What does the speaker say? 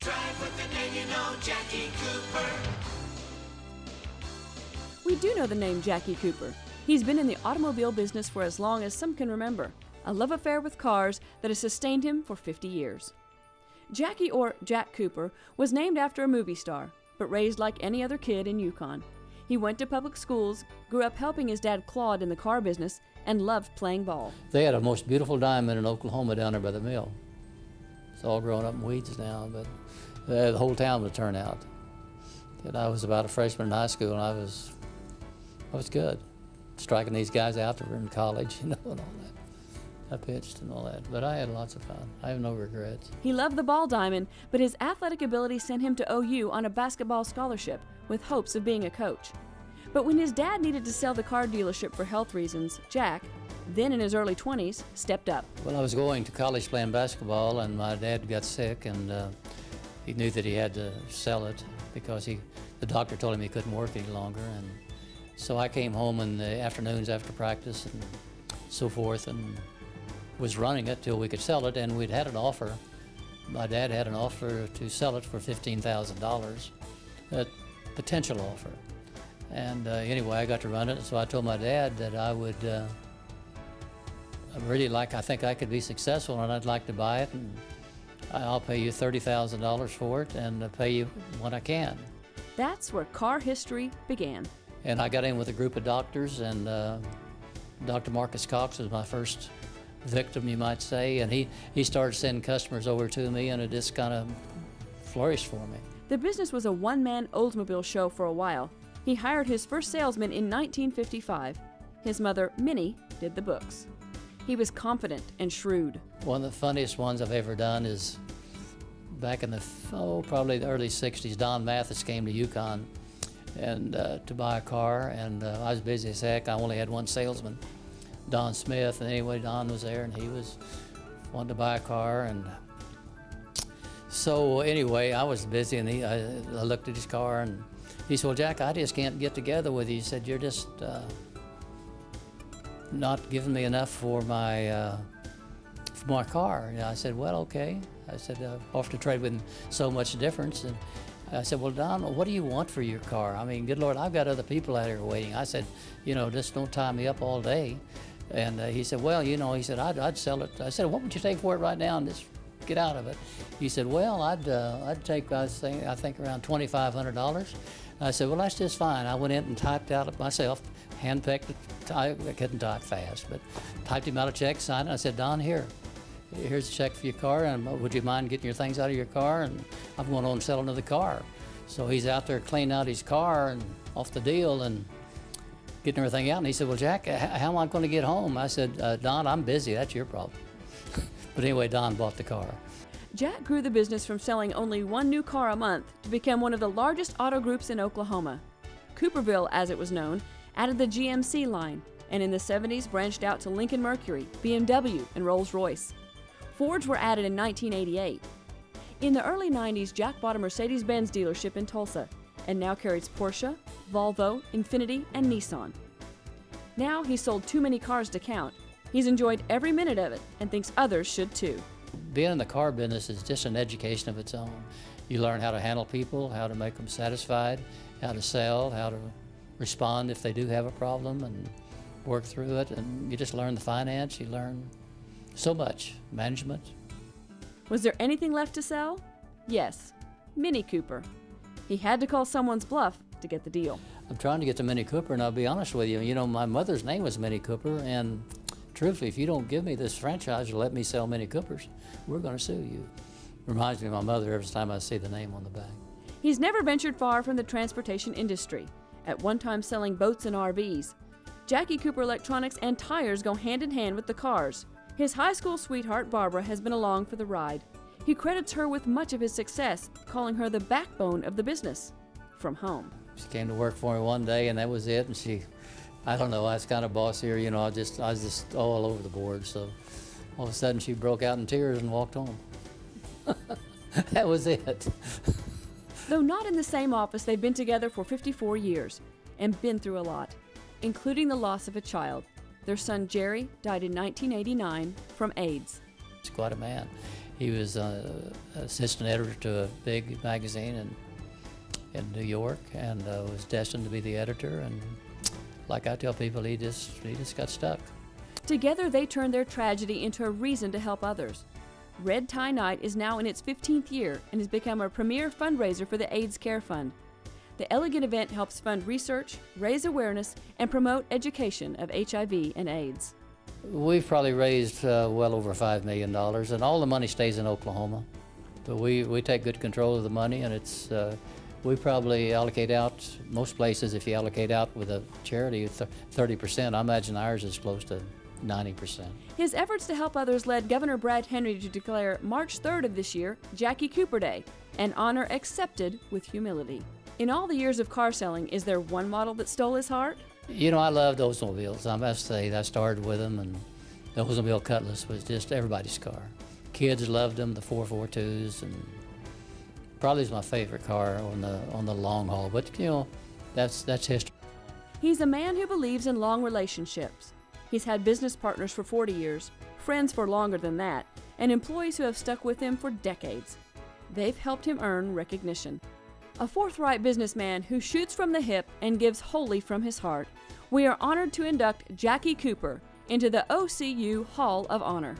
Drive with the name you know, Jackie Cooper. We do know the name Jackie Cooper. He's been in the automobile business for as long as some can remember, a love affair with cars that has sustained him for 50 years. Jackie, or Jack Cooper, was named after a movie star, but raised like any other kid in Yukon. He went to public schools, grew up helping his dad Claude in the car business, and loved playing ball. They had a most beautiful diamond in Oklahoma down there by the mill. It's all grown up in weeds now, but the whole town would turn out. And I was about a freshman in high school, and I was good, striking these guys out that were in college, and all that. I pitched and all that, but I had lots of fun. I have no regrets. He loved the ball diamond, but his athletic ability sent him to OU on a basketball scholarship with hopes of being a coach. But when his dad needed to sell the car dealership for health reasons, Jack, then in his early 20s, stepped up. Well, I was going to college playing basketball, and my dad got sick, and he knew that he had to sell it because the doctor told him he couldn't work any longer. And so I came home in the afternoons after practice and so forth, and was running it till we could sell it, and we'd had an offer. My dad had an offer to sell it for $15,000, a potential offer. And anyway, I got to run it, so I told my dad that I would I think I could be successful, and I'd like to buy it, and I'll pay you $30,000 for it, and pay you when I can. That's where car history began. And I got in with a group of doctors, and Dr. Marcus Cox was my first victim, you might say, and he started sending customers over to me, and it just kind of flourished for me. The business was a one-man Oldsmobile show for a while. He hired his first salesman in 1955. His mother, Minnie, did the books. He was confident and shrewd. One of the funniest ones I've ever done is back in probably the early 60s, Don Mathis came to Yukon and to buy a car, and I was busy as heck. I only had one salesman, Don Smith, and anyway, Don was there, and he was wanting to buy a car, and so anyway, I was busy, and I looked at his car, and he said, "Well, Jack, I just can't get together with you." He said, "You're just not giving me enough for my car." And I said, "Well, okay." I said, "Offer to trade with so much difference." And I said, "Well, Don, what do you want for your car? I mean, good Lord, I've got other people out here waiting." I said, "Just don't tie me up all day." And he said, "Well, he said, I'd sell it." I said, "What would you take for it right now and just get out of it?" He said, "Well, I'd take, I think around $2,500. I said, "Well, that's just fine." I went in and typed out it myself, hand-picked it. I couldn't type fast, but typed him out a check, signed it. I said, "Don, here's a check for your car, and would you mind getting your things out of your car? And I'm going on and selling the car." So he's out there cleaning out his car and off the deal and getting everything out. And he said, "Well, Jack, how am I going to get home?" I said, "Don, I'm busy. That's your problem." But anyway, Don bought the car. Jack grew the business from selling only one new car a month to become one of the largest auto groups in Oklahoma. Cooperville, as it was known, added the GMC line, and in the 70s branched out to Lincoln Mercury, BMW, and Rolls-Royce. Fords were added in 1988. In the early 90s, Jack bought a Mercedes-Benz dealership in Tulsa, and now carries Porsche, Volvo, Infiniti, and Nissan. Now he's sold too many cars to count. He's enjoyed every minute of it and thinks others should too. Being in the car business is just an education of its own. You learn how to handle people, how to make them satisfied, how to sell, how to respond if they do have a problem, and work through it. And you just learn the finance, you learn so much, management. Was there anything left to sell? Yes, Mini Cooper. He had to call someone's bluff to get the deal. I'm trying to get to Mini Cooper, and I'll be honest with you, my mother's name was Mini Cooper, and truthfully, if you don't give me this franchise or let me sell Mini Coopers, we're going to sue you. Reminds me of my mother every time I see the name on the back. He's never ventured far from the transportation industry, at one time selling boats and RVs. Jackie Cooper electronics and tires go hand in hand with the cars. His high school sweetheart, Barbara, has been along for the ride. He credits her with much of his success, calling her the backbone of the business from home. She came to work for me one day, and that was it. And I don't know, I was kind of bossy here, I was just all over the board. So all of a sudden she broke out in tears and walked home. That was it. Though not in the same office, they've been together for 54 years and been through a lot, including the loss of a child. Their son Jerry died in 1989 from AIDS. He's quite a man. He was assistant editor to a big magazine in New York, and was destined to be the editor. And like I tell people, he just got stuck. Together, they turned their tragedy into a reason to help others. Red Tie Night is now in its 15th year and has become a premier fundraiser for the AIDS Care Fund. The elegant event helps fund research, raise awareness, and promote education of HIV and AIDS. We've probably raised well over $5 million, and all the money stays in Oklahoma. But we take good control of the money, and it's we probably allocate out, most places if you allocate out with a charity 30%, I imagine ours is close to 90%. His efforts to help others led Governor Brad Henry to declare March 3rd of this year Jackie Cooper Day, an honor accepted with humility. In all the years of car selling, is there one model that stole his heart? You know, I loved Oldsmobiles. I must say, I started with them, and the Oldsmobile Cutlass was just everybody's car. Kids loved them, the 442s, and probably is my favorite car on the long haul. But you know, that's history. He's a man who believes in long relationships. He's had business partners for 40 years, friends for longer than that, and employees who have stuck with him for decades. They've helped him earn recognition. A forthright businessman who shoots from the hip and gives wholly from his heart, we are honored to induct Jackie Cooper into the OCU Hall of Honor.